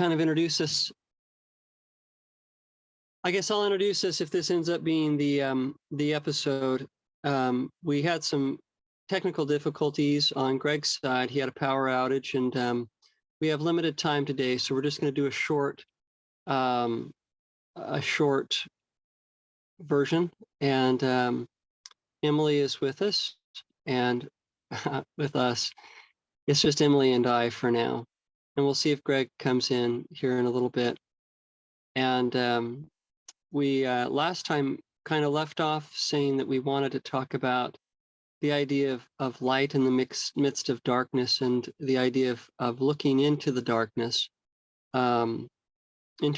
kind of introduce us. I guess I'll introduce this if this ends up being the episode. We had some technical difficulties on Greg's side. He had a power outage, and we have limited time today, so we're just going to do a short version. And Emily is with us, and with us, it's just Emily and I for now. And we'll see if Greg comes in here in a little bit. And we last time kind of left off saying that we wanted to talk about the idea of light in the midst of darkness, and the idea of looking into the darkness, into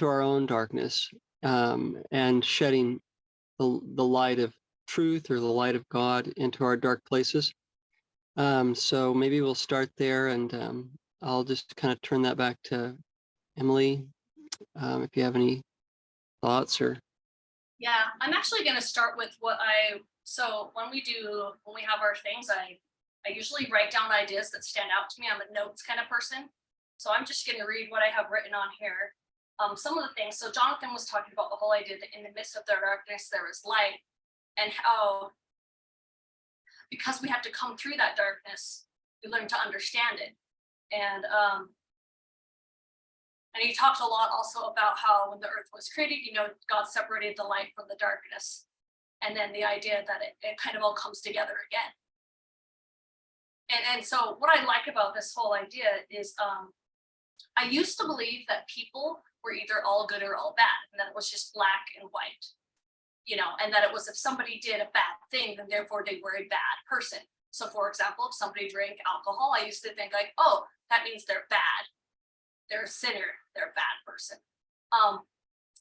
our own darkness, and shedding the light of truth, or the light of God, into our dark places. So maybe we'll start there, and I'll just kind of turn that back to Emily, if you have any thoughts. Or yeah, I'm actually going to start with so when we have our things, I usually write down ideas that stand out to me. I'm a notes kind of person, so I'm just going to read what I have written on here. Some of the things. So Jonathan was talking about the whole idea that in the midst of the darkness there is light, and how because we have to come through that darkness, we learn to understand it. And he talked a lot also about how when the earth was created, God separated the light from the darkness. And then the idea that it kind of all comes together again. And so what I like about this whole idea is I used to believe that people were either all good or all bad, and that it was just black and white, and that it was if somebody did a bad thing, then therefore they were a bad person. So for example, if somebody drank alcohol, I used to think like, oh, that means they're bad. They're a sinner, they're a bad person. And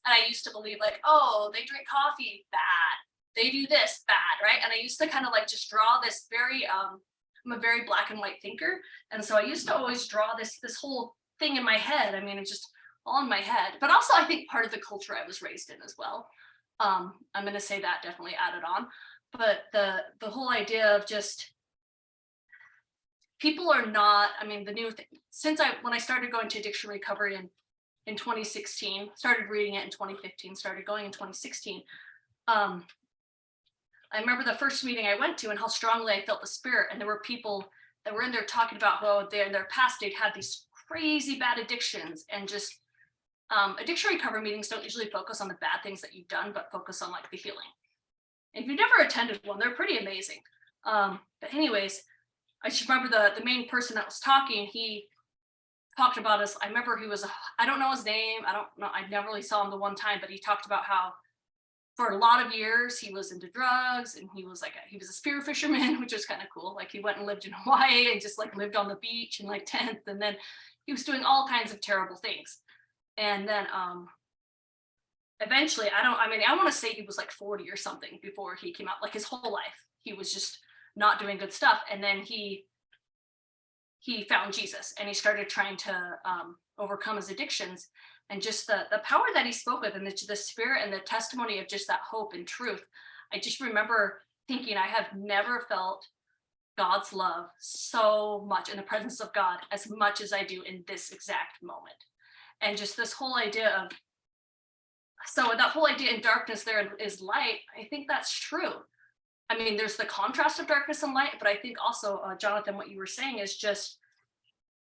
I used to believe like, oh, they drink coffee, bad. They do this, bad, right? And I used to kind of like just draw this very, I'm a very black and white thinker. And so I used to always draw this whole thing in my head. I mean, it's just all in my head. But also I think part of the culture I was raised in as well. I'm going to say that definitely added on. But the whole idea of just, people are not, I mean, the new thing, when I started going to addiction recovery in 2016, started reading it in 2015, started going in 2016. I remember the first meeting I went to and how strongly I felt the spirit. And there were people that were in there talking about how in their past they'd had these crazy bad addictions, and just addiction recovery meetings don't usually focus on the bad things that you've done, but focus on like the healing. And if you've never attended one, they're pretty amazing. But anyways, I just remember the main person that was talking, he talked about us. I remember he was, I don't know his name. I don't know. I never really saw him the one time, but he talked about how for a lot of years he was into drugs, and he was a spear fisherman, which was kind of cool. Like he went and lived in Hawaii and just like lived on the beach in like tents. And then he was doing all kinds of terrible things. And then eventually, I want to say he was like 40 or something before he came out. Like his whole life, he was just not doing good stuff. And then he found Jesus, and he started trying to overcome his addictions. And just the power that he spoke with, and the spirit and the testimony of just that hope and truth. I just remember thinking, I have never felt God's love so much, in the presence of God, as much as I do in this exact moment. And just this whole idea of, so that whole idea in darkness there is light, I think that's true. I mean, there's the contrast of darkness and light, but I think also, Jonathan, what you were saying is just,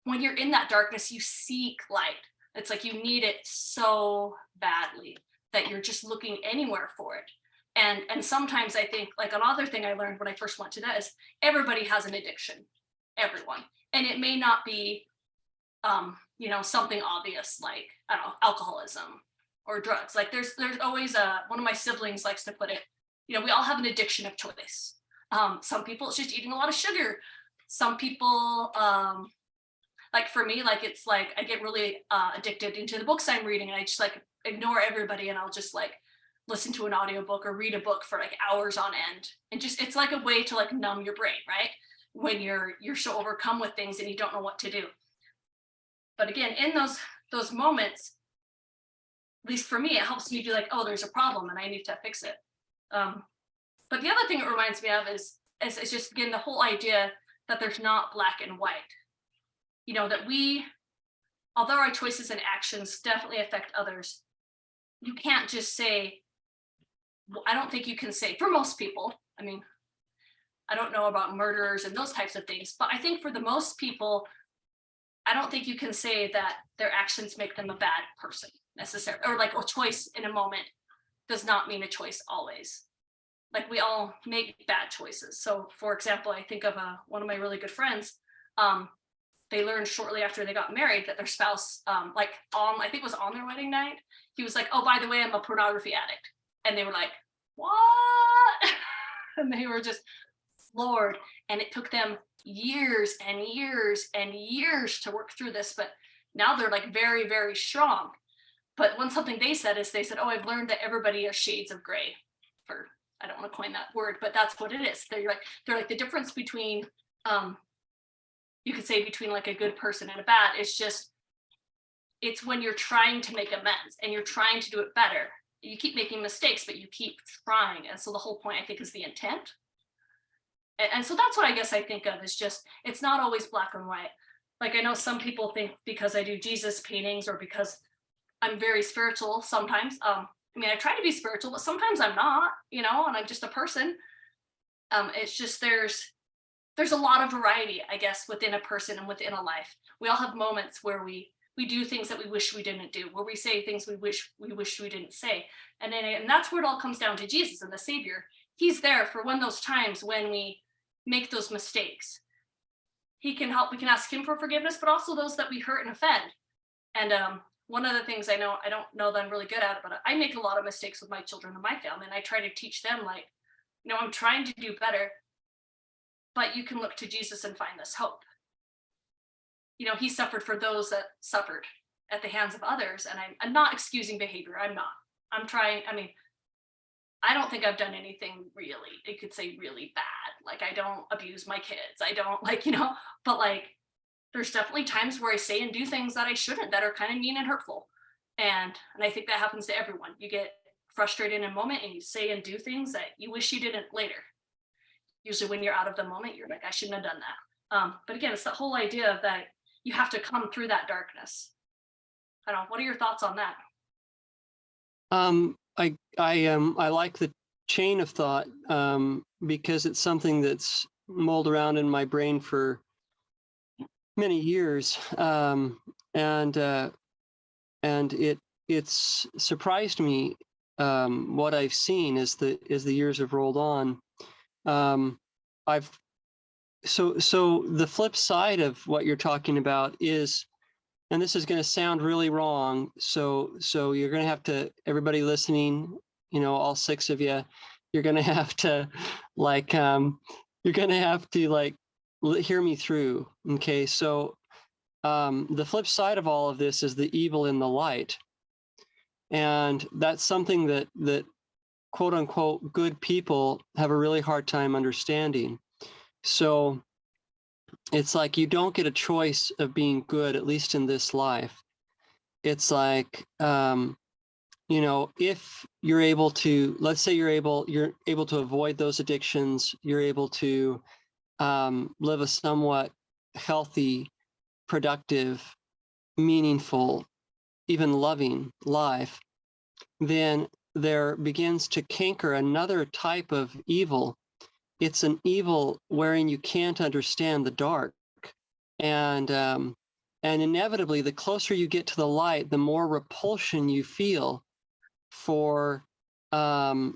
when you're in that darkness, you seek light. It's like you need it so badly that you're just looking anywhere for it. And sometimes I think, like another thing I learned when I first went to that is everybody has an addiction, everyone. And it may not be, something obvious like, I don't know, alcoholism or drugs. Like there's always one of my siblings likes to put it, we all have an addiction of choice. Some people, it's just eating a lot of sugar. Some people, like for me, like it's like I get really addicted into the books I'm reading, and I just like ignore everybody, and I'll just like listen to an audiobook or read a book for like hours on end. And just, it's like a way to like numb your brain, right? When you're so overcome with things and you don't know what to do. But again, in those moments, at least for me, it helps me be like, oh, there's a problem and I need to fix it. But the other thing it reminds me of is just, again, the whole idea that there's not black and white. That we although our choices and actions definitely affect others, you can't just say, I don't think you can say, for most people, I mean, I don't know about murderers and those types of things, but I think for the most people, I don't think you can say that their actions make them a bad person necessarily, or like a choice in a moment does not mean a choice always. Like we all make bad choices. So for example, I think of one of my really good friends, they learned shortly after they got married that their spouse, I think it was on their wedding night, he was like, oh, by the way, I'm a pornography addict. And they were like, what? And they were just floored. And it took them years and years and years to work through this. But now they're like very, very strong. But something they said is, they said, oh, I've learned that everybody are shades of gray. I don't want to coin that word, but that's what it is. They're like the difference between, you could say between like a good person and a bad, it's when you're trying to make amends and you're trying to do it better. You keep making mistakes, but you keep trying. And so the whole point, I think, is the intent. And so that's what I guess I think of, is just, it's not always black and white. Like I know some people think because I do Jesus paintings or because I'm very spiritual sometimes. I mean, I try to be spiritual, but sometimes I'm not, and I'm just a person. It's just, there's a lot of variety, I guess, within a person and within a life. We all have moments where we do things that we wish we didn't do, where we say things we wish we didn't say. And that's where it all comes down to Jesus and the Savior. He's there for those times when we make those mistakes. He can help. We can ask him for forgiveness, but also those that we hurt and offend. And one of the things I don't know that I'm really good at, but I make a lot of mistakes with my children and my family, and I try to teach them, like, I'm trying to do better, but you can look to Jesus and find this hope. He suffered for those that suffered at the hands of others, and I'm not excusing behavior. I'm not. I'm trying. I mean, I don't think I've done anything really, you could say, really bad. Like I don't abuse my kids. I don't but like there's definitely times where I say and do things that I shouldn't, that are kind of mean and hurtful. And I think that happens to everyone. You get frustrated in a moment and you say and do things that you wish you didn't later. Usually when you're out of the moment, you're like, I shouldn't have done that. But again, it's the whole idea of that you have to come through that darkness. I don't know. What are your thoughts on that? I like the chain of thought because it's something that's mulled around in my brain for many years, and it's surprised me what I've seen as the years have rolled on. So the flip side of what you're talking about is, and this is going to sound really wrong, so you're going to have to, everybody listening, all 6 of you, you're going to have to hear me through. Okay, so the flip side of all of this is the evil in the light, and that's something that quote unquote good people have a really hard time understanding. So it's like you don't get a choice of being good, at least in this life. It's like, if you're able to, let's say you're able to avoid those addictions, you're able to live a somewhat healthy, productive, meaningful, even loving life, then there begins to canker another type of evil. It's an evil wherein you can't understand the dark. And inevitably, the closer you get to the light, the more repulsion you feel for the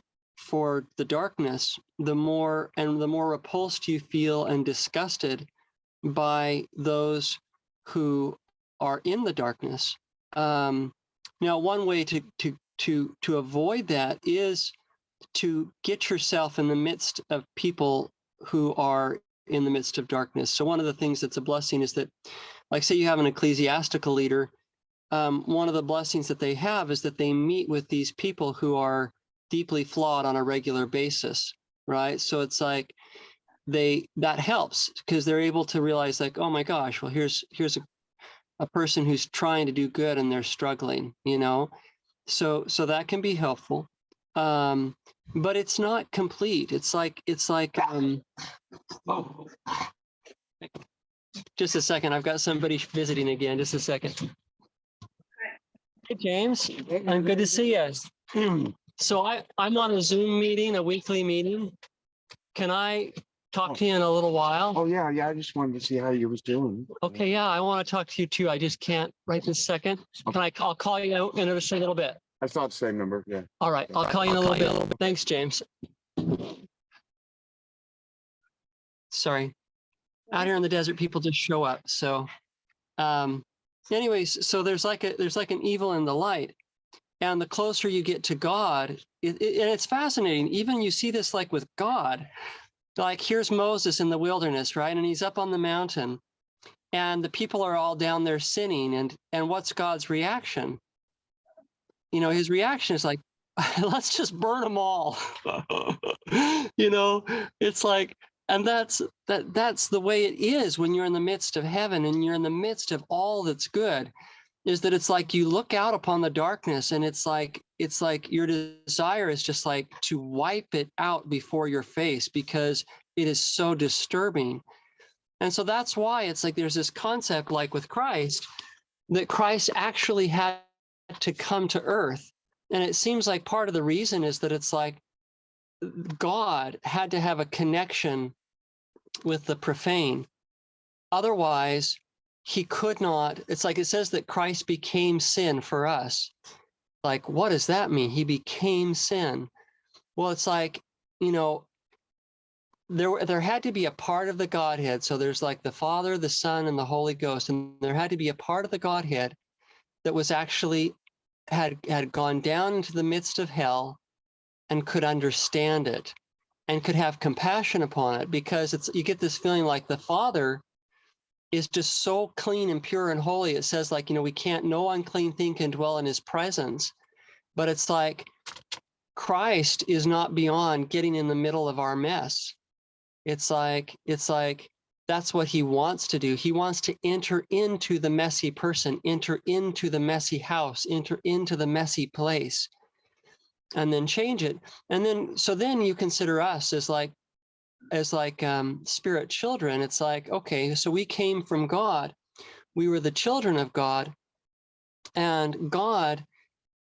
darkness, the more repulsed you feel and disgusted by those who are in the darkness. Now, one way to avoid that is to get yourself in the midst of people who are in the midst of darkness. So one of the things that's a blessing is that, like, say you have an ecclesiastical leader, one of the blessings that they have is that they meet with these people who are deeply flawed on a regular basis, right? So it's like that helps because they're able to realize, like, oh my gosh, well, here's a person who's trying to do good and they're struggling, so that can be helpful. But it's not complete. It's like just a second. I've got somebody visiting again. Just a second. Hey, James, I'm good to see you. So I'm on a Zoom meeting, a weekly meeting. Can I talk to you in a little while? Oh, yeah, I just wanted to see how you was doing. Okay, yeah, I want to talk to you too. I just can't right this second. I'll call you in just a little bit. I thought the same number, yeah. All right, I'll call you in a little bit. Thanks, James. Sorry. Out here in the desert, people just show up. So anyways, so there's like an evil in the light. And the closer you get to God, and it's fascinating. Even you see this like with God, like here's Moses in the wilderness, right? And he's up on the mountain and the people are all down there sinning. And what's God's reaction? You know, his reaction is like, let's just burn them all. You know, it's like, and that's the way it is when you're in the midst of heaven and you're in the midst of all that's good. Is that it's like you look out upon the darkness and it's like your desire is just like to wipe it out before your face because it is so disturbing. And so that's why it's like there's this concept like with Christ, that Christ actually had to come to earth. And it seems like part of the reason is that it's like God had to have a connection with the profane. Otherwise, he could not. It's like it says that Christ became sin for us. Like, what does that mean? He became sin. Well, it's like, you know, there had to be a part of the Godhead. So there's like the Father, the Son, and the Holy Ghost. And there had to be a part of the Godhead that was actually had gone down into the midst of hell and could understand it and could have compassion upon it, because you get this feeling like the Father is just so clean and pure and holy. It says like, you know, no unclean thing can dwell in his presence. But it's like Christ is not beyond getting in the middle of our mess. It's like that's what he wants to do. He wants to enter into the messy person, enter into the messy house, enter into the messy place, and then change it. And then you consider us as like spirit children. It's like, okay, so we came from God. We were the children of God, and God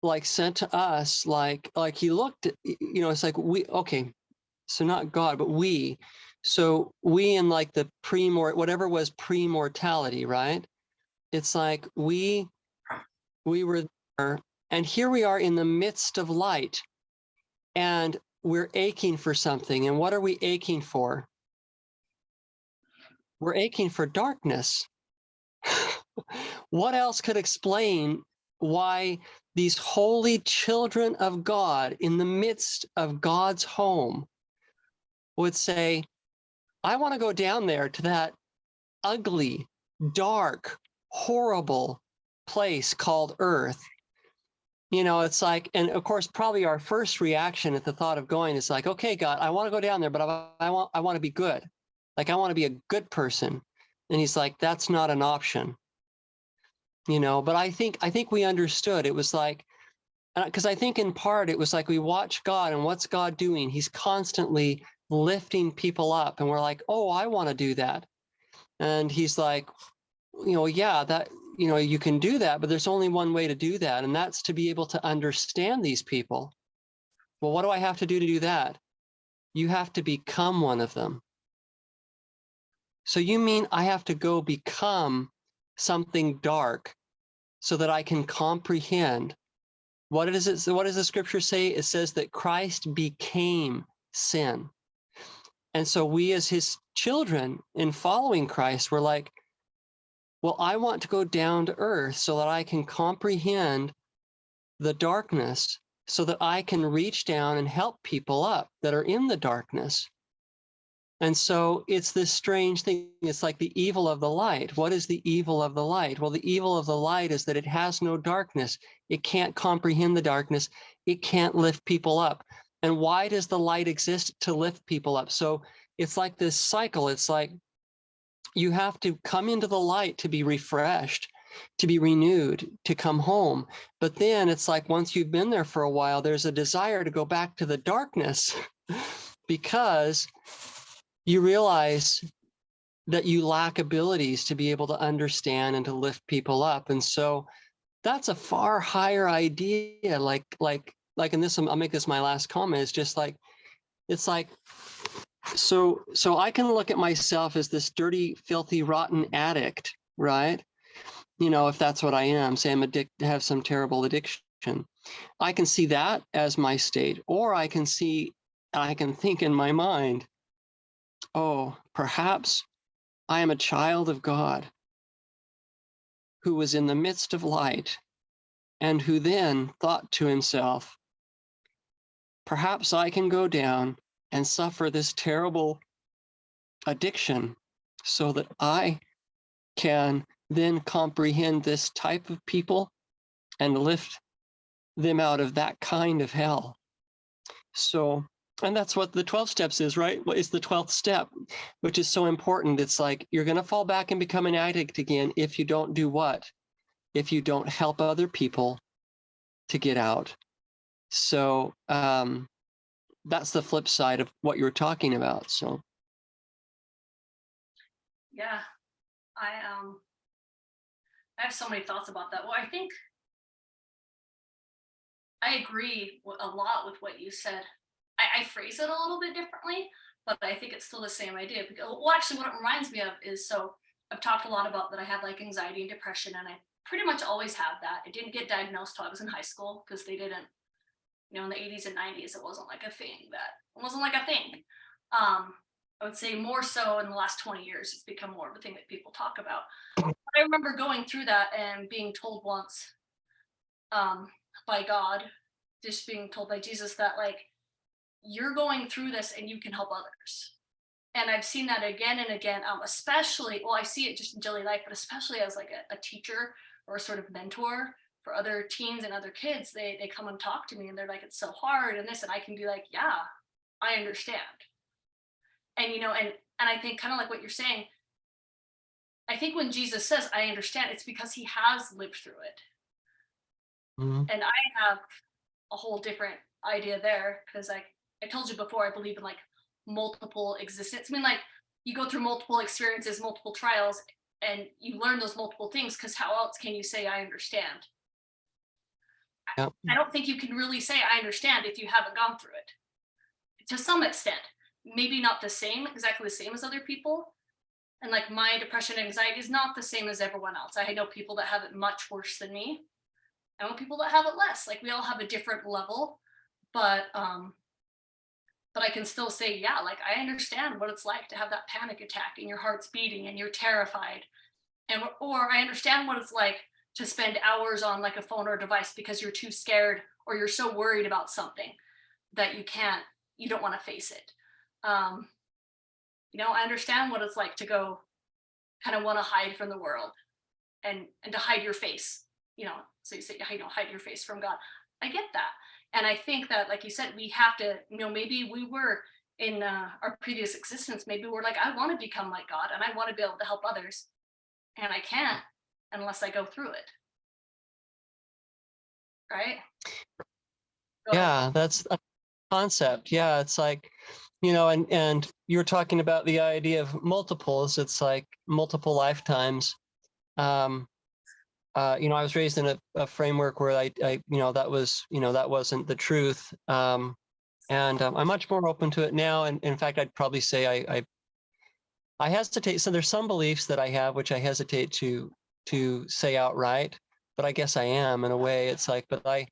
like sent to us like he looked at, you know, it's like so not God, but we. So we in like the whatever was pre-mortality, right? It's like we were there, and here we are in the midst of light, and we're aching for something. And what are we aching for? We're aching for darkness. What else could explain why these holy children of God in the midst of God's home would say, I want to go down there to that ugly, dark, horrible place called Earth? You know, it's like, and of course, probably our first reaction at the thought of going is like, okay, God, I want to go down there, but I want to be good. Like, I want to be a good person. And he's like, that's not an option. You know, but I think we understood. It was like, because I think in part it was like we watch God, and what's God doing? He's constantly lifting people up, and we're like, oh, I want to do that. And he's like, you know, yeah, that, you know, you can do that, but there's only one way to do that, and that's to be able to understand these people. Well, what do I have to do that? You have to become one of them. So you mean I have to go become something dark so that I can comprehend? What does the scripture say? It says that Christ became sin. And so we as his children in following Christ, we're like, well, I want to go down to earth so that I can comprehend the darkness, so that I can reach down and help people up that are in the darkness. And so it's this strange thing. It's like the evil of the light. What is the evil of the light? Well, the evil of the light is that it has no darkness. It can't comprehend the darkness. It can't lift people up. And why does the light exist? To lift people up. So it's like this cycle. It's like you have to come into the light to be refreshed, to be renewed, to come home. But then it's like once you've been there for a while, there's a desire to go back to the darkness because you realize that you lack abilities to be able to understand and to lift people up. And so that's a far higher idea. Like in this, I'll make this my last comment. It's just like, it's like, so I can look at myself as this dirty, filthy, rotten addict, right? You know, if that's what I am, say I'm addicted, have some terrible addiction. I can see that as my state, or I can think in my mind, oh, perhaps I am a child of God who was in the midst of light and who then thought to himself, perhaps I can go down and suffer this terrible addiction so that I can then comprehend this type of people and lift them out of that kind of hell. So, and that's what the 12 steps is, right? It's the 12th step, which is so important. It's like, you're going to fall back and become an addict again if you don't do what? If you don't help other people to get out. So that's the flip side of what you're talking about. So Yeah, I have so many thoughts about that. Well, I think I agree a lot with what you said. I phrase it a little bit differently, but I think it's still the same idea. Because, well, actually, what it reminds me of is, so I've talked a lot about that I have like anxiety and depression, and I pretty much always have that. I didn't get diagnosed till I was in high school because they didn't, you know, in the 80s and 90s, it wasn't like a thing. I would say more so in the last 20 years, it's become more of a thing that people talk about. I remember going through that and being told once by God, just being told by Jesus that, like, you're going through this and you can help others. And I've seen that again and again, especially, well, I see it just in daily life, but especially as like a teacher or a sort of mentor for other teens and other kids. They come and talk to me and they're like, it's so hard and this, and I can be like, yeah, I understand. And, you know, and I think kind of like what you're saying, I think when Jesus says, I understand, it's because he has lived through it. mhm. And I have a whole different idea there, because I told you before, I believe in like multiple existence. I mean, like, you go through multiple experiences, multiple trials, and you learn those multiple things, because how else can you say I understand? Yep. I don't think you can really say I understand if you haven't gone through it. To some extent, maybe not exactly the same as other people. And like, my depression and anxiety is not the same as everyone else. I know people that have it much worse than me. I know people that have it less. Like, we all have a different level, but I can still say, yeah, like, I understand what it's like to have that panic attack and your heart's beating and you're terrified. Or I understand what it's like to spend hours on like a phone or a device because you're too scared or you're so worried about something that you don't want to face it. You know, I understand what it's like to go kind of want to hide from the world and to hide your face, you know, so you say, you know, hide your face from God. I get that. And I think that, like you said, we have to, you know, maybe we were in our previous existence, maybe we're like, I want to become like God and I want to be able to help others. And I can't unless I go through it. Right? So, Yeah, that's a concept. Yeah, it's like, you know, and you're talking about the idea of multiples. It's like multiple lifetimes. You know, I was raised in a framework where you know, that wasn't the truth. And I'm much more open to it now. And in fact, I'd probably say I hesitate. So there's some beliefs that I have which I hesitate to say outright, but I guess I am in a way. It's like, but I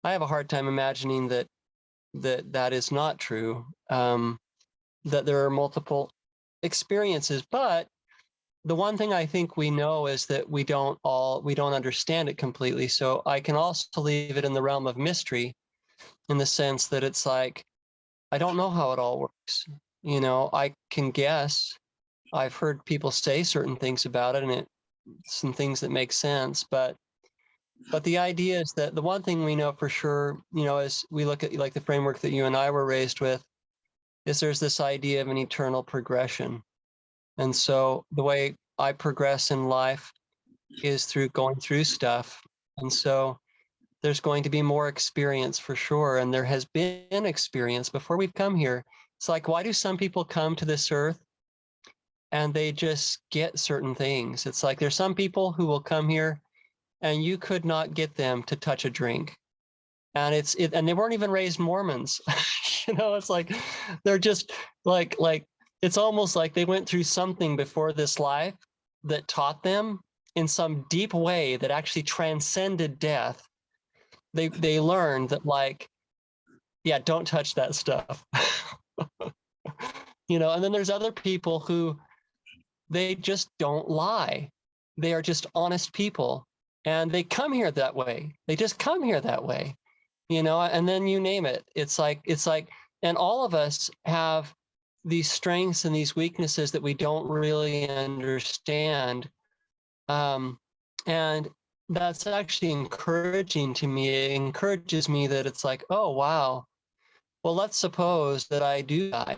have a hard time imagining that is not true. That there are multiple experiences, but the one thing I think we know is that we don't understand it completely. So I can also leave it in the realm of mystery, in the sense that it's like, I don't know how it all works. You know, I can guess. I've heard people say certain things about it, and some things that make sense, but the idea is that the one thing we know for sure, you know, as we look at like the framework that you and I were raised with, is there's this idea of an eternal progression. And so the way I progress in life is through going through stuff. And so there's going to be more experience for sure. And there has been experience before we've come here. It's like, why do some people come to this earth and they just get certain things? It's like, there's some people who will come here and you could not get them to touch a drink. And and they weren't even raised Mormons. It's like they're just like it's almost like they went through something before this life that taught them in some deep way that actually transcended death. They learned that, like, yeah, don't touch that stuff. And then there's other people who they just don't lie. They are just honest people, and they come here that way. They just come here that way, and then you name it. It's like, and all of us have these strengths and these weaknesses that we don't really understand. And that's actually encouraging to me. It encourages me that it's like, oh, wow. Well, let's suppose that I do die,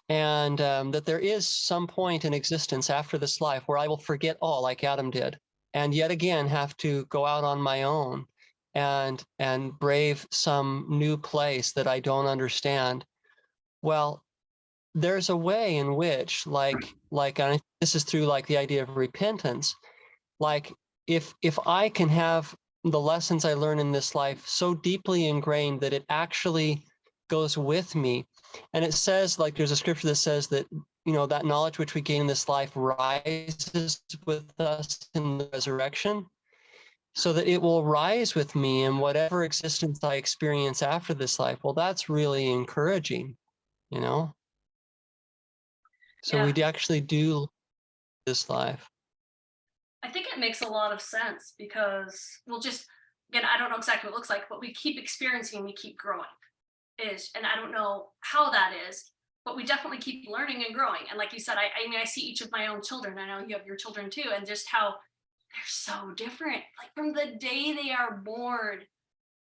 and that there is some point in existence after this life where I will forget all, like Adam did, and yet again have to go out on my own and brave some new place that I don't understand. Well, there's a way in which, like this is through like the idea of repentance. Like if I can have the lessons I learn in this life so deeply ingrained that it actually goes with me. And it says, like, there's a scripture that says that, that knowledge which we gain in this life rises with us in the resurrection, so that it will rise with me in whatever existence I experience after this life. Well, that's really encouraging, So Yeah. we actually do this life. I think it makes a lot of sense because again, I don't know exactly what it looks like, but we keep experiencing, we keep growing. And I don't know how that is, but we definitely keep learning and growing. And like you said, I mean, I see each of my own children. I know you have your children too, and just how they're so different. Like from the day they are born,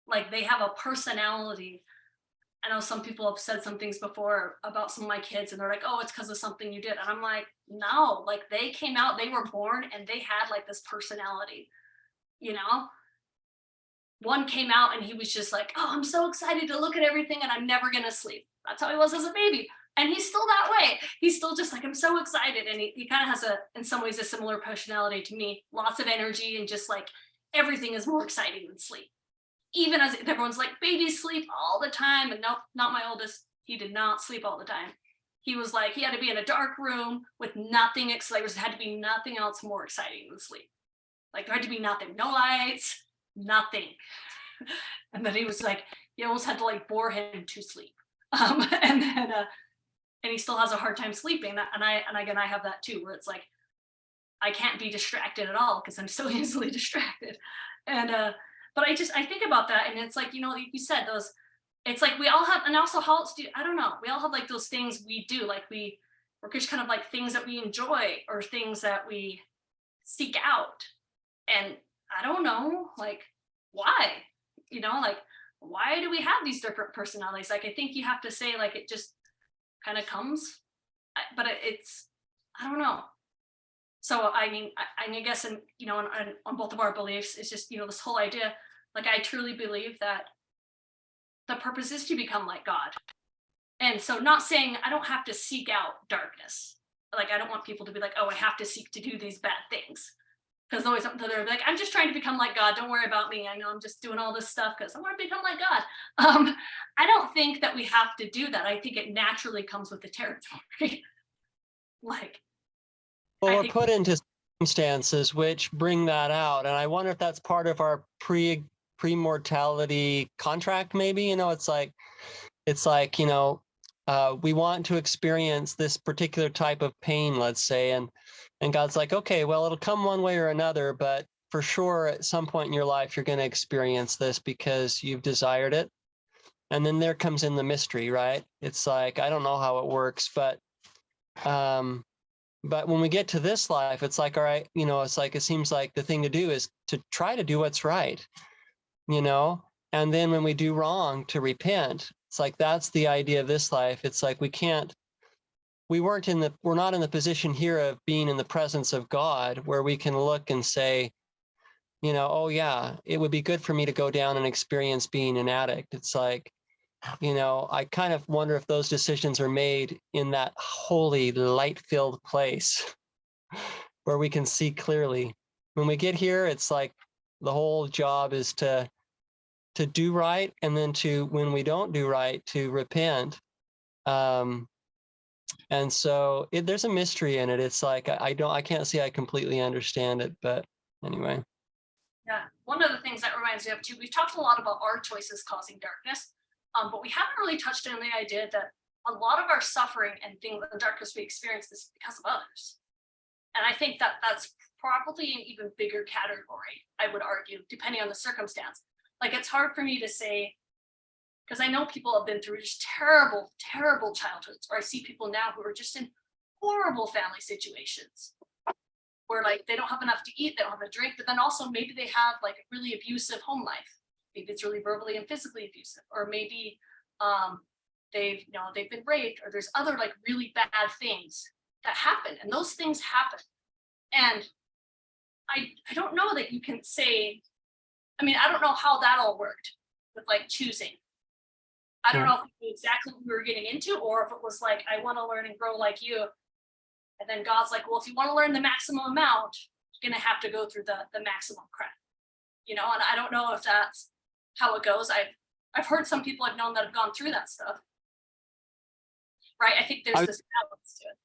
like they have a personality. I know some people have said some things before about some of my kids, and they're like, oh, it's because of something you did. And I'm like, no, like they came out, they were born, and they had like this personality, One came out and he was just like, oh, I'm so excited to look at everything and I'm never going to sleep. That's how he was as a baby. And he's still that way. He's still just like, I'm so excited. And he kind of has in some ways, a similar personality to me. Lots of energy and just like everything is more exciting than sleep. Even as everyone's like, babies sleep all the time. And no, not my oldest. He did not sleep all the time. He was like, he had to be in a dark room with nothing exciting. There had to be nothing else more exciting than sleep. Like there had to be nothing, no lights, nothing. And then he was like, you almost had to like bore him to sleep. And he still has a hard time sleeping. And I have that too, where it's like, I can't be distracted at all because I'm so easily distracted. And, but I think about that, and it's like, like you said, it's like we all have, and also how else I don't know, we all have like those things we do, like we're just kind of like things that we enjoy or things that we seek out. And I don't know, like, why? Like, why do we have these different personalities? Like, I think you have to say, like, it just kind of comes, but it's, I don't know. So, I mean, I guess, and, on both of our beliefs, it's just, this whole idea, like, I truly believe that the purpose is to become like God. And so not saying I don't have to seek out darkness. Like, I don't want people to be like, oh, I have to seek to do these bad things. Because always they're like, I'm just trying to become like God. Don't worry about me. I know I'm just doing all this stuff because I want to become like God. I don't think that we have to do that. I think it naturally comes with the territory. Like, well, we're put into circumstances which bring that out, and I wonder if that's part of our pre-mortality contract. Maybe it's like we want to experience this particular type of pain, let's say, and God's like, okay, well, it'll come one way or another, but for sure, at some point in your life, you're going to experience this because you've desired it. And then there comes in the mystery, right? It's like, I don't know how it works, but when we get to this life, it's like, all right, it's like, it seems like the thing to do is to try to do what's right, and then when we do wrong, to repent. It's like, that's the idea of this life. It's like, we're not in the position here of being in the presence of God where we can look and say, oh yeah, it would be good for me to go down and experience being an addict. It's like, I kind of wonder if those decisions are made in that holy, light-filled place where we can see clearly. When we get here, it's like The whole job is to do right, and then to, when we don't do right, to repent. And so there's a mystery in it. It's like I can't say I completely understand it, but anyway. Yeah, one of the things that reminds me of too, we've talked a lot about our choices causing darkness, but we haven't really touched on the idea that a lot of our suffering and things, the darkness we experience, is because of others. And I think that that's probably an even bigger category, I would argue, depending on the circumstance. Like, it's hard for me to say, because I know people have been through just terrible, terrible childhoods, or I see people now who are just in horrible family situations where like they don't have enough to eat, they don't have a drink, but then also maybe they have like a really abusive home life. Maybe it's really verbally and physically abusive, or maybe they've been raped, or there's other like really bad things that happen, and those things happen. And I don't know that you can say, I mean, I don't know how that all worked with like choosing. I don't know if we knew exactly what we were getting into, or if it was like, I want to learn and grow like you. And then God's like, well, if you want to learn the maximum amount, you're going to have to go through the maximum crap, and I don't know if that's how it goes. I've heard some people I've known that have gone through that stuff. Right. I think there's this balance to it.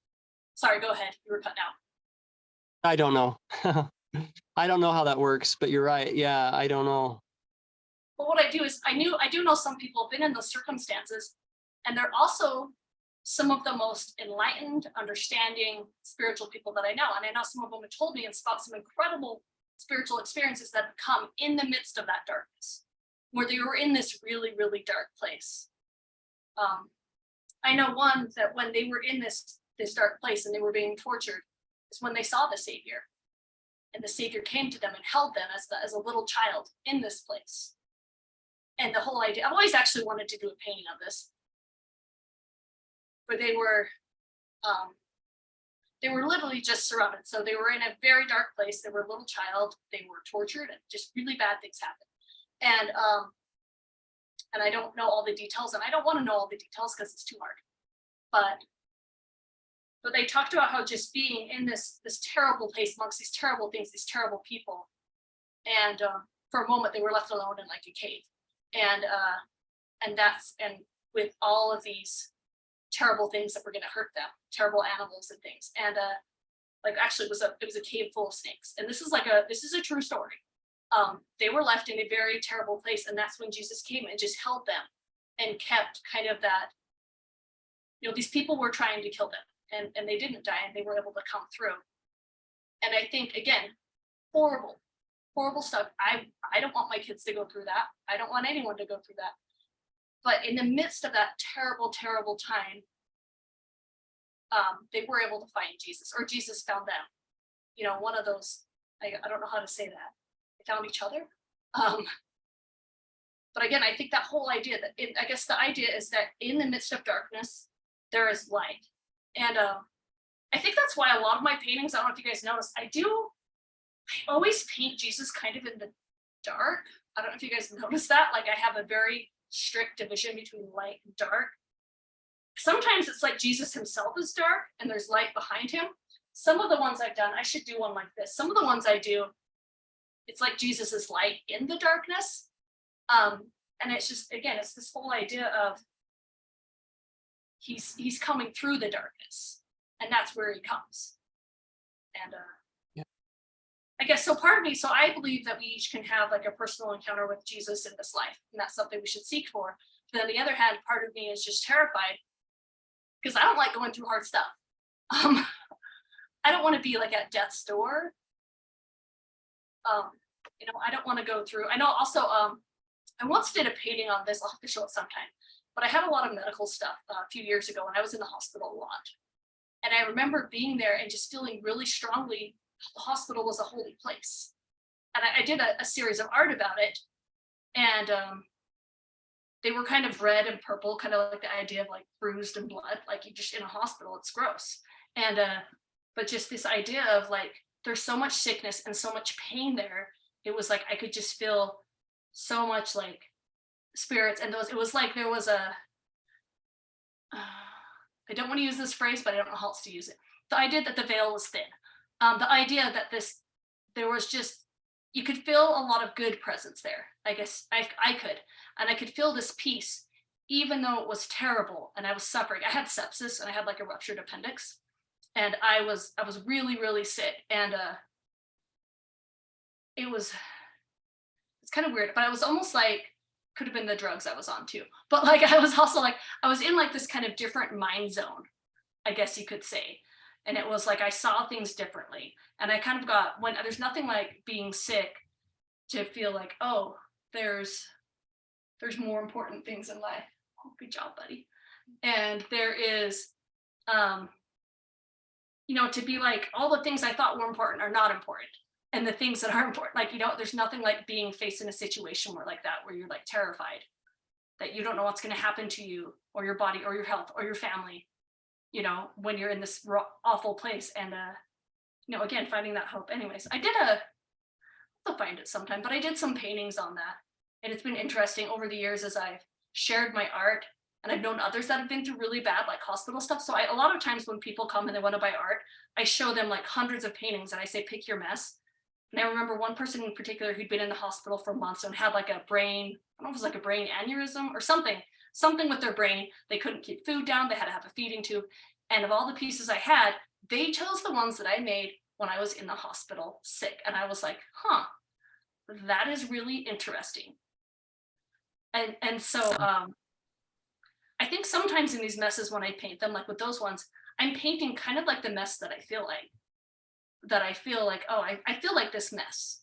Sorry, go ahead. You were cut out. I don't know. I don't know how that works, but you're right. Yeah, I don't know. But what I do is I do know some people have been in those circumstances, and they're also some of the most enlightened, understanding, spiritual people that I know. And I know some of them have told me about some incredible spiritual experiences that have come in the midst of that darkness, where they were in this really, really dark place. I know one that when they were in this dark place and they were being tortured is when they saw the Savior. And the Savior came to them and held them as a little child in this place. And the whole idea, I've always actually wanted to do a painting of this, but they were literally just surrounded. So they were in a very dark place. They were a little child. They were tortured, and just really bad things happened. And I don't know all the details, and I don't want to know all the details because it's too hard. But they talked about how just being in this terrible place amongst these terrible things, these terrible people, and for a moment they were left alone in like a cave, and with all of these terrible things that were going to hurt them, terrible animals and things, and like actually it was a cave full of snakes, and this is a true story. They were left in a very terrible place, and that's when Jesus came and just held them and kept kind of that. These people were trying to kill them, and they didn't die, and they were able to come through. And I think, again, horrible stuff. I don't want my kids to go through that. I don't want anyone to go through that. But in the midst of that terrible, terrible time, they were able to find Jesus, or Jesus found them. One of those, I don't know how to say that. They found each other. But again, I think that whole idea I guess the idea is that in the midst of darkness, there is light. And I think that's why a lot of my paintings, I don't know if you guys noticed, I always paint Jesus kind of in the dark. I don't know if you guys noticed that. Like, I have a very strict division between light and dark. Sometimes it's like Jesus himself is dark and there's light behind him. Some of the ones I've done, I should do one like this. Some of the ones I do, it's like Jesus is light in the darkness. And it's just, again, it's this whole idea of he's coming through the darkness, and that's where he comes. And I guess so part of me, so I believe that we each can have like a personal encounter with Jesus in this life, and that's something we should seek for. But on the other hand, part of me is just terrified because I don't like going through hard stuff. I don't want to be like at death's door. I don't want to go through. I know also, I once did a painting on this. I'll have to show it sometime. But I had a lot of medical stuff a few years ago when I was in the hospital a lot. And I remember being there and just feeling really strongly the hospital was a holy place. And I did a series of art about it. And they were kind of red and purple, kind of like the idea of like bruised and blood, like you just in a hospital, it's gross. And but just this idea of like, there's so much sickness and so much pain there. It was like, I could just feel so much like spirits, and it was like there was I don't want to use this phrase, but I don't know how else to use it. The idea that the veil was thin. The idea that there was just you could feel a lot of good presence there. I guess I could, and I could feel this peace, even though it was terrible and I was suffering. I had sepsis and I had like a ruptured appendix, and I was really, really sick. And it's kind of weird, but I was almost like, could have been the drugs I was on too. But like, I was also like, I was in like this kind of different mind zone, I guess you could say. And it was like, I saw things differently. And I kind of got, when there's nothing like being sick to feel like, oh, there's more important things in life. Oh, good job, buddy. And there is, to be like, all the things I thought were important are not important. And the things that are important, like, there's nothing like being faced in a situation where you're like terrified that you don't know what's going to happen to you or your body or your health or your family, when you're in this awful place. And, again, finding that hope. Anyways, I'll find it sometime, but I did some paintings on that. And it's been interesting over the years as I've shared my art, and I've known others that have been through really bad, like hospital stuff. So a lot of times when people come and they want to buy art, I show them like hundreds of paintings and I say, pick your mess. And I remember one person in particular who'd been in the hospital for months and had like a brain, I don't know if it was like a brain aneurysm or something with their brain. They couldn't keep food down. They had to have a feeding tube. And of all the pieces I had, they chose the ones that I made when I was in the hospital sick. And I was like, that is really interesting. And so I think sometimes in these messes, when I paint them, like with those ones, I'm painting kind of like the mess that I feel like, oh, I feel like this mess.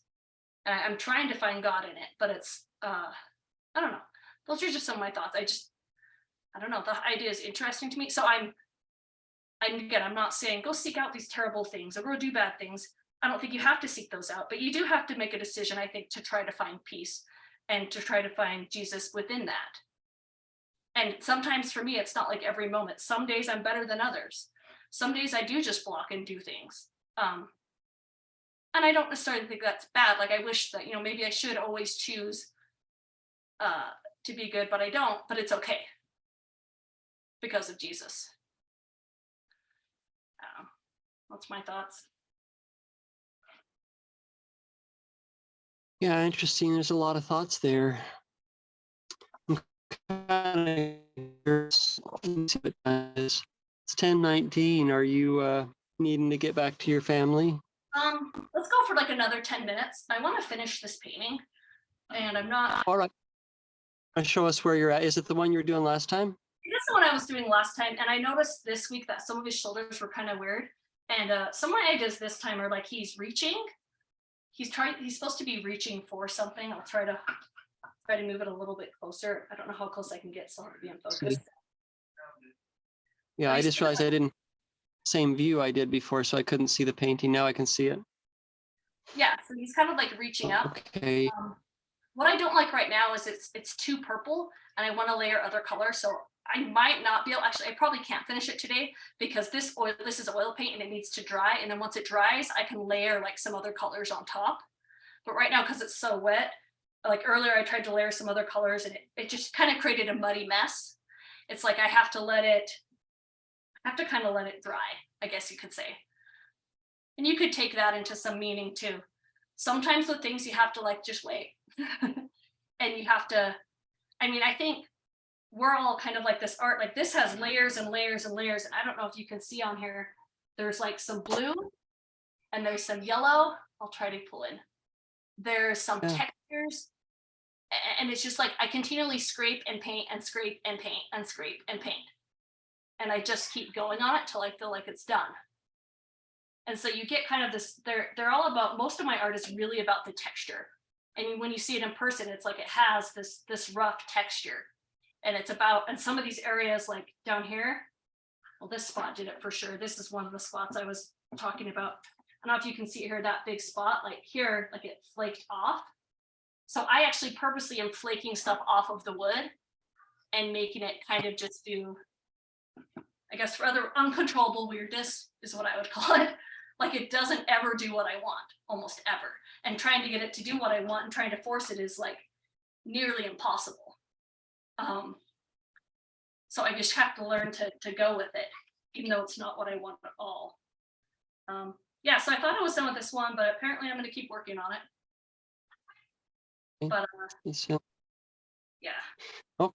And I'm trying to find God in it, but it's, I don't know. Those are just some of my thoughts. I don't know. The idea is interesting to me. So I'm not saying go seek out these terrible things or go do bad things. I don't think you have to seek those out, but you do have to make a decision, I think, to try to find peace and to try to find Jesus within that. And sometimes for me, it's not like every moment. Some days I'm better than others. Some days I do just block and do things. And I don't necessarily think that's bad. Like I wish that, maybe I should always choose to be good, but I don't, but it's okay because of Jesus. That's my thoughts. Yeah, interesting. There's a lot of thoughts there. I'm curious. Let's see what time it is. It's 10:19. Are you needing to get back to your family? Let's go for like another 10 minutes. I want to finish this painting, and I'm not. All right. Show us where you're at. Is it the one you were doing last time? This is the one I was doing last time, and I noticed this week that some of his shoulders were kind of weird. And some of my ideas this time are like he's reaching. He's supposed to be reaching for something. I'll try to move it a little bit closer. I don't know how close I can get so to be in focus. Yeah, I just realized I didn't same view I did before, so I couldn't see the painting. Now I can see it. Yeah, so he's kind of like reaching up. Okay. What I don't like right now is it's too purple, and I want to layer other colors. So I might not be able. Actually, I probably can't finish it today because this is oil paint and it needs to dry. And then once it dries, I can layer like some other colors on top. But right now, because it's so wet, like earlier, I tried to layer some other colors and it just kind of created a muddy mess. It's like I have to kind of let it dry, I guess you could say. And you could take that into some meaning too. Sometimes with things you have to like just wait. And you have to, I think we're all kind of like this art, like this has layers and layers and layers. And I don't know if you can see on here, there's like some blue and there's some yellow. I'll try to pull in. There's some textures. And it's just like I continually scrape and paint and scrape and paint and scrape and paint. And I just keep going on it till I feel like it's done. And so you get kind of this, they're all about, most of my art is really about the texture. And when you see it in person, it's like it has this rough texture. And it's about, and some of these areas like down here, well, this spot did it for sure. This is one of the spots I was talking about. I don't know if you can see here, that big spot, like here, like it flaked off. So I actually purposely am flaking stuff off of the wood and making it kind of just do, I guess, rather uncontrollable weirdness is what I would call it. Like it doesn't ever do what I want, almost ever. And trying to get it to do what I want and trying to force it is like nearly impossible. So I just have to learn to go with it, even though it's not what I want at all. Yeah, so I thought I was done with this one, but apparently I'm going to keep working on it. But So, yeah, well,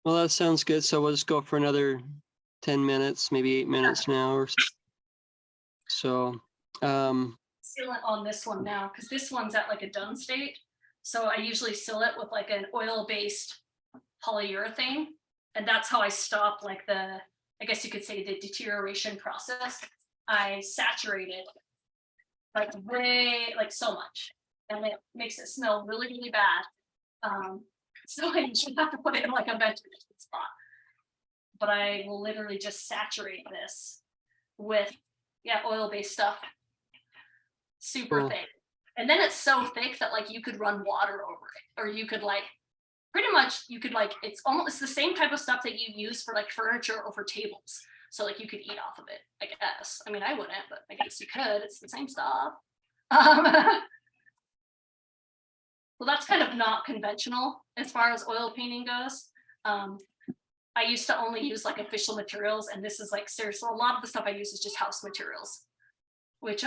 that sounds good. So we'll just go for another 10 minutes, maybe 8 minutes now or so. sealant on this one now, because this one's at like a done state. So I usually seal it with like an oil-based polyurethane. And that's how I stop like I guess you could say the deterioration process. I saturate it like so much. And it makes it smell really, really bad. So I usually have to put it in like a ventilation spot. But I will literally just saturate this with oil-based stuff. Super Cool. thick. And then it's so thick that like you could run water over it, or you could like pretty much it's the same type of stuff that you use for like furniture or for tables. So like you could eat off of it, I guess. I mean, I wouldn't, but I guess you could. It's the same stuff. Well, that's kind of not conventional as far as oil painting goes. I used to only use like official materials, and this is like seriously, a lot of the stuff I use is just house materials, which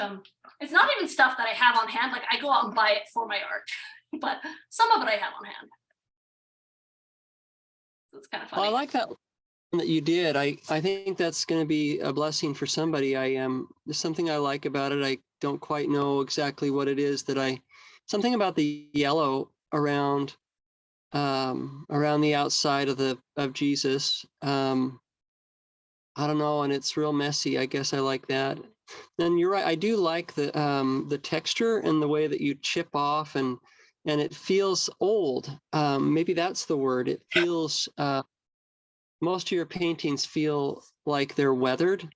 it's not even stuff that I have on hand. Like I go out and buy it for my art, but some of it I have on hand. So it's kind of funny. Well, I like that you did. I think that's going to be a blessing for somebody. There's something I like about it. I don't quite know exactly what it is something about the yellow around the outside of Jesus. I don't know, and it's real messy. I guess I like that. And you're right. I do like the texture and the way that you chip off, and it feels old. Maybe that's the word. It feels. Most of your paintings feel like they're weathered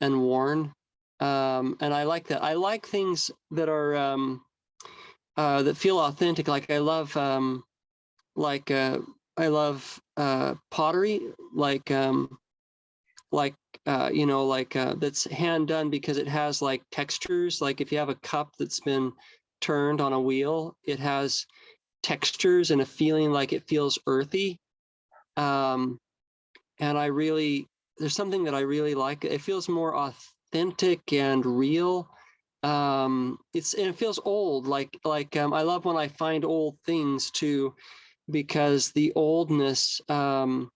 and worn, and I like that. I like things that are that feel authentic. Like I love pottery, that's hand done, because it has like textures. Like if you have a cup that's been turned on a wheel, it has textures and a feeling, like it feels earthy. And there's something that I really like. It feels more authentic and real. It feels old. I love when I find old things too, because the oldness, it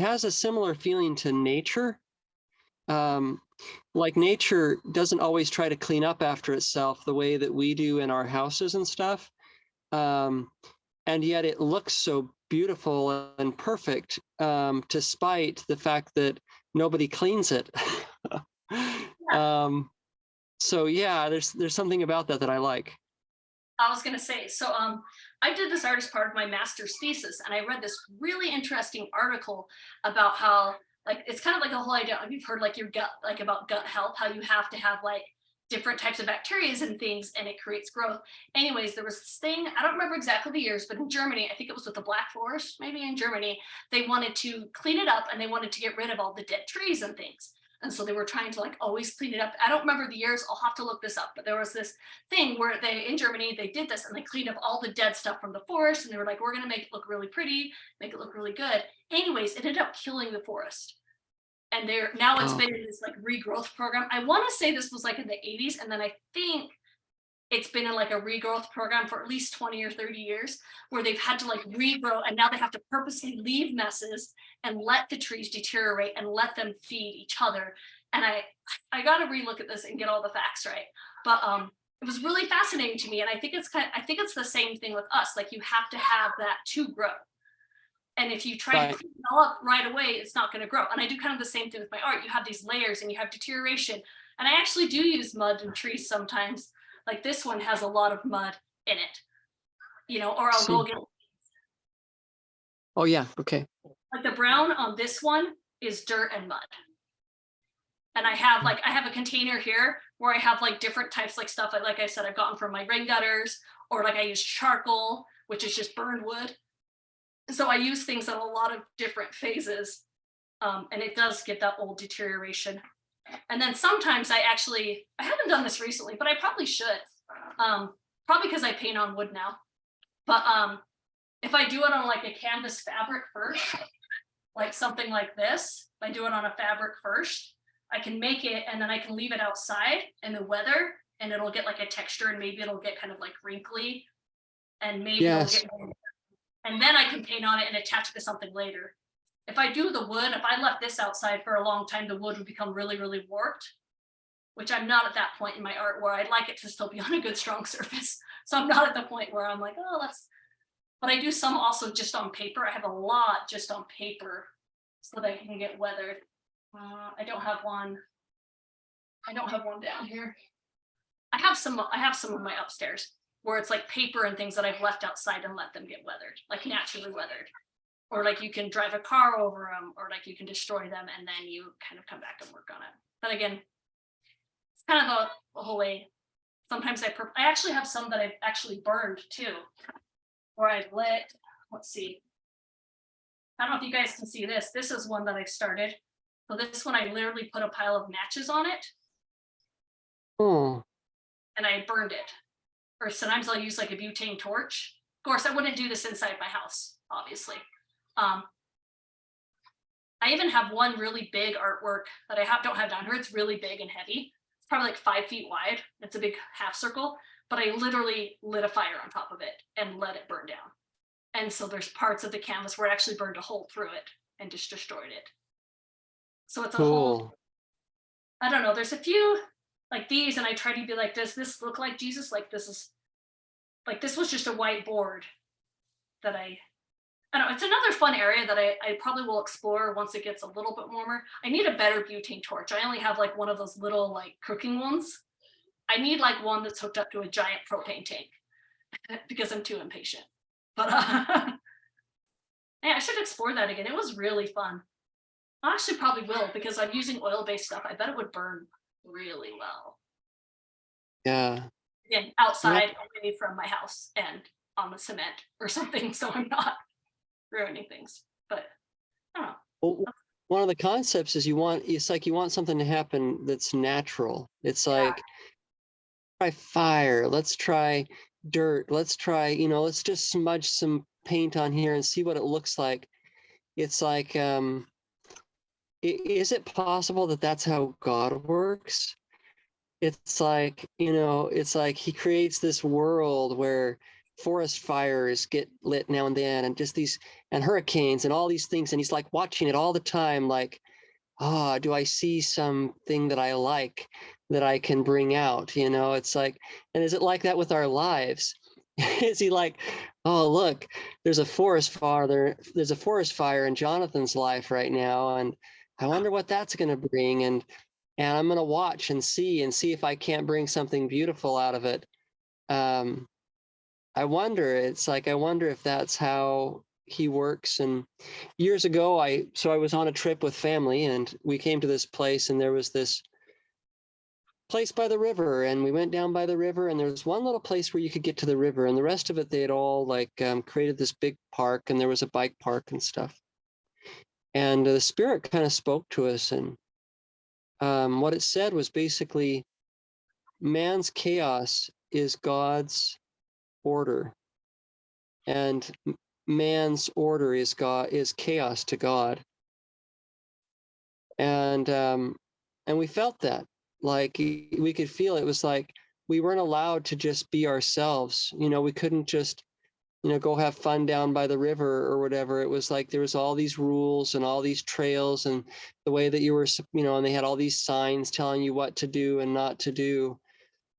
has a similar feeling to nature. Like nature doesn't always try to clean up after itself the way that we do in our houses and stuff. And yet it looks so beautiful and perfect, despite the fact that nobody cleans it. So yeah, there's something about that I like. I was gonna say, so I did this art as part of my master's thesis, and I read this really interesting article about how like it's kind of like a whole idea. You've heard like your gut, like about gut health, how you have to have like different types of bacteria and things, and it creates growth. Anyways, there was this thing, I don't remember exactly the years, but in Germany, I think it was with the Black Forest, maybe in Germany, they wanted to clean it up and they wanted to get rid of all the dead trees and things. And so they were trying to like always clean it up. I don't remember the years, I'll have to look this up, but there was this thing where in Germany, they did this and they cleaned up all the dead stuff from the forest, and they were like, we're gonna make it look really pretty, make it look really good. Anyways, it ended up killing the forest. And now it's been in this like regrowth program. I want to say this was like in the 80s, and then I think it's been in like a regrowth program for at least 20 or 30 years, where they've had to like regrow, and now they have to purposely leave messes and let the trees deteriorate and let them feed each other. And I got to relook at this and get all the facts right. But it was really fascinating to me, and I think it's the same thing with us. Like you have to have that to grow. And if you try to clean it all up right away, it's not going to grow. And I do kind of the same thing with my art. You have these layers and you have deterioration. And I actually do use mud in trees sometimes. Like this one has a lot of mud in it, or I'll go get. Oh yeah, okay. Like the brown on this one is dirt and mud. And I have a container here where I have like different types, like stuff like I said, I've gotten from my rain gutters, or like I use charcoal, which is just burned wood. So I use things in a lot of different phases, and it does get that old deterioration. And then sometimes I haven't done this recently, but I probably should, probably because I paint on wood now. But if I do it on like a canvas fabric first, like something like this, if I do it on a fabric first, I can make it and then I can leave it outside in the weather, and it'll get like a texture, and maybe it'll get kind of like wrinkly, and maybe Yes. it'll get, and then I can paint on it and attach it to something later. If I do the wood, if I left this outside for a long time, the wood would become really, really warped, which I'm not at that point in my art where I'd like it to still be on a good, strong surface. So I'm not at the point where I'm like, oh, but I do some also just on paper. I have a lot just on paper so that I can get weathered. I don't have one down here. I have some in my upstairs where it's like paper and things that I've left outside and let them get weathered, like naturally weathered. Or like you can drive a car over them, or like you can destroy them and then you kind of come back and work on it. But again, it's kind of the whole way. Sometimes I actually have some that I've actually burned too, where I've lit, let's see. I don't know if you guys can see this. This is one that I've started. So this one, I literally put a pile of matches on it Oh, and I burned it. Or sometimes I'll use like a butane torch. Of course, I wouldn't do this inside my house, obviously. I even have one really big artwork that I don't have down here. It's really big and heavy. It's probably like 5 feet wide. It's a big half circle, but I literally lit a fire on top of it and let it burn down. And so there's parts of the canvas where it actually burned a hole through it and just destroyed it. So it's a whole, cool. I don't know, there's a few like these, and I try to be like, does this look like Jesus? Like this was just a white board that I don't know, it's another fun area that I probably will explore once it gets a little bit warmer. I need a better butane torch. I only have like one of those little like cooking ones. I need like one that's hooked up to a giant propane tank because I'm too impatient. But yeah, I should explore that again. It was really fun. I actually probably will because I'm using oil-based stuff. I bet it would burn really well. Yeah. Again, outside away from my house and on the cement or something, so I'm not ruining things. But I don't know. Well, one of the concepts is you want something to happen that's natural. It's like, try fire, let's try dirt, let's try, let's just smudge some paint on here and see what it looks like. It's like, is it possible that that's how God works? It's like, it's like he creates this world where forest fires get lit now and then, and just these, and hurricanes and all these things, and he's like watching it all the time, like, do I see something that I like that I can bring out? It's like, and is it like that with our lives? Is he like, oh, look, there's a forest fire in Jonathan's life right now, and I wonder what that's going to bring, and I'm going to watch and see if I can't bring something beautiful out of it. I wonder if that's how he works. And years ago, I was on a trip with family, and we came to this place, and there was this place by the river, and we went down by the river, and there was one little place where you could get to the river, and the rest of it, they had all like created this big park, and there was a bike park and stuff. And the Spirit kind of spoke to us, and what it said was basically, man's chaos is God's order, and man's order is chaos to God. And we felt that, like we could feel it was like we weren't allowed to just be ourselves. We couldn't just go have fun down by the river or whatever. It was like there was all these rules and all these trails, and the way that you were, and they had all these signs telling you what to do and not to do.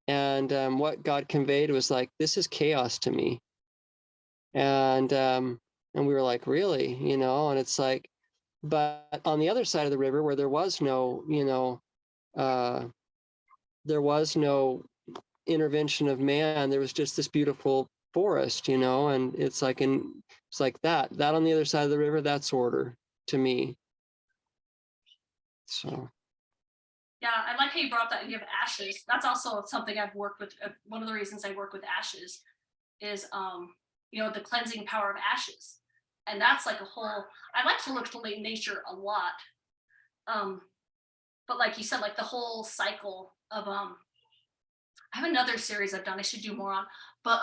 And what God conveyed was like, this is chaos to me. And we were like, really? And it's like, but on the other side of the river, where there was no intervention of man, there was just this beautiful forest, and it's like that on the other side of the river, that's order to me. So Yeah, I like how you brought up that idea of ashes. That's also something I've worked with. One of the reasons I work with ashes is the cleansing power of ashes. And that's like a whole, I like to look to nature a lot. But like you said, like the whole cycle of I have another series I've done, I should do more on, but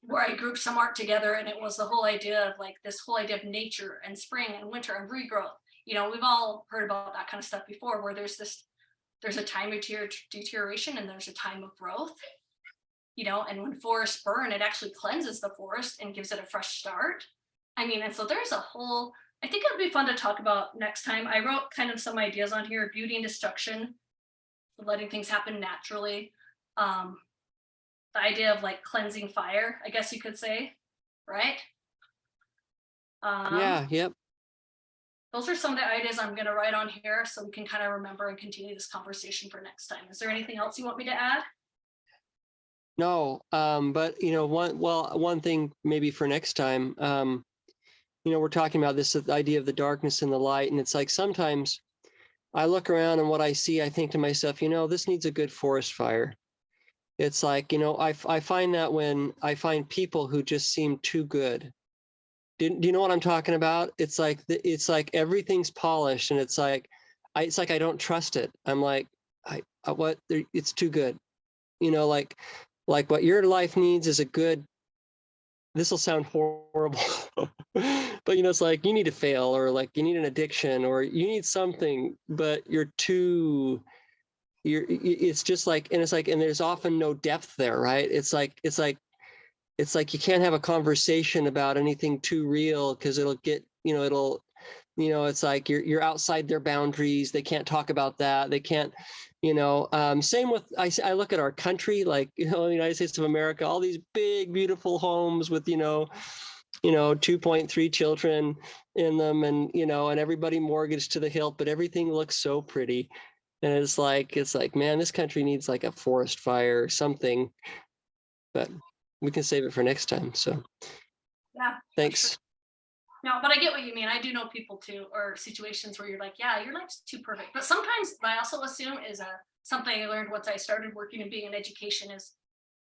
where I grouped some art together, and it was the whole idea of like this whole idea of nature and spring and winter and regrowth. We've all heard about that kind of stuff before, where there's there's a time of deterioration and there's a time of growth, you know, and when forests burn, it actually cleanses the forest and gives it a fresh start. I mean, and so there's a whole, I think it'd be fun to talk about next time. I wrote kind of some ideas on here: beauty and destruction, letting things happen naturally. The idea of like cleansing fire, I guess you could say, right? Yeah, yep. Those are some of the ideas I'm going to write on here so we can kind of remember and continue this conversation for next time. Is there anything else you want me to add? No, but you know, one thing maybe for next time, you know, we're talking about this idea of the darkness and the light, and it's like sometimes I look around and what I see, I think to myself, you know, this needs a good forest fire. It's like, you know, I find that when I find people who just seem too good. Do you know what I'm talking about? It's like everything's polished, and it's like I don't trust it. I'm like, it's too good. You know, like what your life needs is a good. This will sound horrible, but you know, it's like you need to fail, or like you need an addiction, or you need something, but it's just like, and it's like, and there's often no depth there, right? It's like you can't have a conversation about anything too real because it'll get, you know, it's like you're outside their boundaries. They can't talk about that. They can't, you know, same with, I look at our country, like, you know, the United States of America, all these big, beautiful homes with, you know, 2.3 children in them, and, you know, and everybody mortgaged to the hilt, but everything looks so pretty. And it's like, man, this country needs like a forest fire or something, but we can save it for next time. So Yeah. thanks. Sure. No, but I get what you mean. I do know people too, or situations where you're like, yeah, your life's too perfect. But sometimes what I also assume is something I learned once I started working and being in education is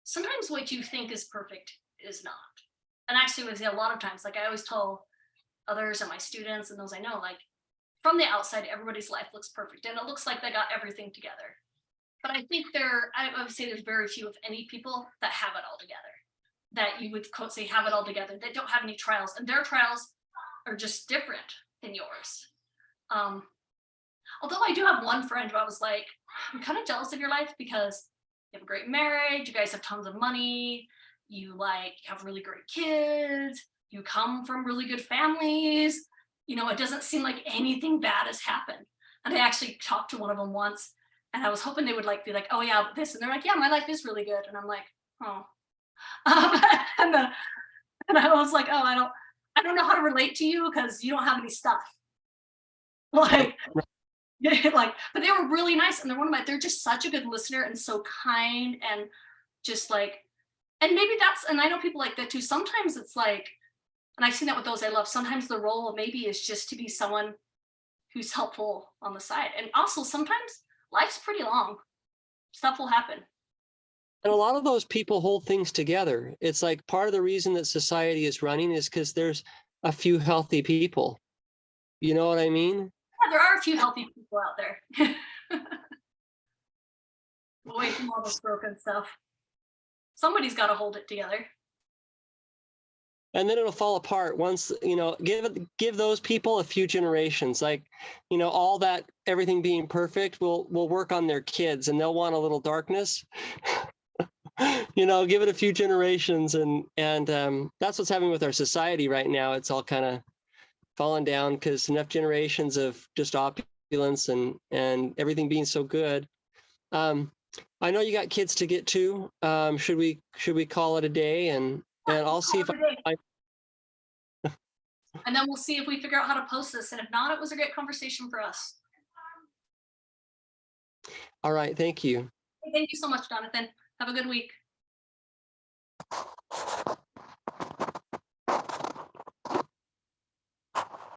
sometimes what you think is perfect is not. And actually, it was a lot of times, like I always tell others and my students and those I know, like from the outside, everybody's life looks perfect and it looks like they got everything together. But I think I would say there's very few, if any, people that have it all together, that you would quote say have it all together, that don't have any trials, and their trials are just different than yours. Although I do have one friend who I was like, I'm kind of jealous of your life because you have a great marriage, you guys have tons of money, you like have really great kids, you come from really good families, you know, it doesn't seem like anything bad has happened. And I actually talked to one of them once, and I was hoping they would like be like, oh yeah, this, and they're like, yeah, my life is really good. And I'm like, oh. And I was like, oh, I don't know how to relate to you because you don't have any stuff. Like, like, but they were really nice, and they're just such a good listener and so kind and just like, and maybe and I know people like that too. Sometimes it's like, and I've seen that with those I love, sometimes the role maybe is just to be someone who's helpful on the side. And also sometimes life's pretty long. Stuff will happen. And a lot of those people hold things together. It's like part of the reason that society is running is because there's a few healthy people. You know what I mean? Yeah, there are a few healthy people out there. Away from all this broken stuff. Somebody's got to hold it together. And then it'll fall apart once, you know, give those people a few generations. Like, you know, all that, everything being perfect will work on their kids, and they'll want a little darkness. You know, give it a few generations, and that's what's happening with our society right now. It's all kind of fallen down because enough generations of just opulence and everything being so good. I know you got kids to get to. Should we call it a day, and I'll see if and then we'll see if we figure out how to post this. And if not, it was a great conversation for us. All right, thank you. Thank you so much, Jonathan. Have a good week.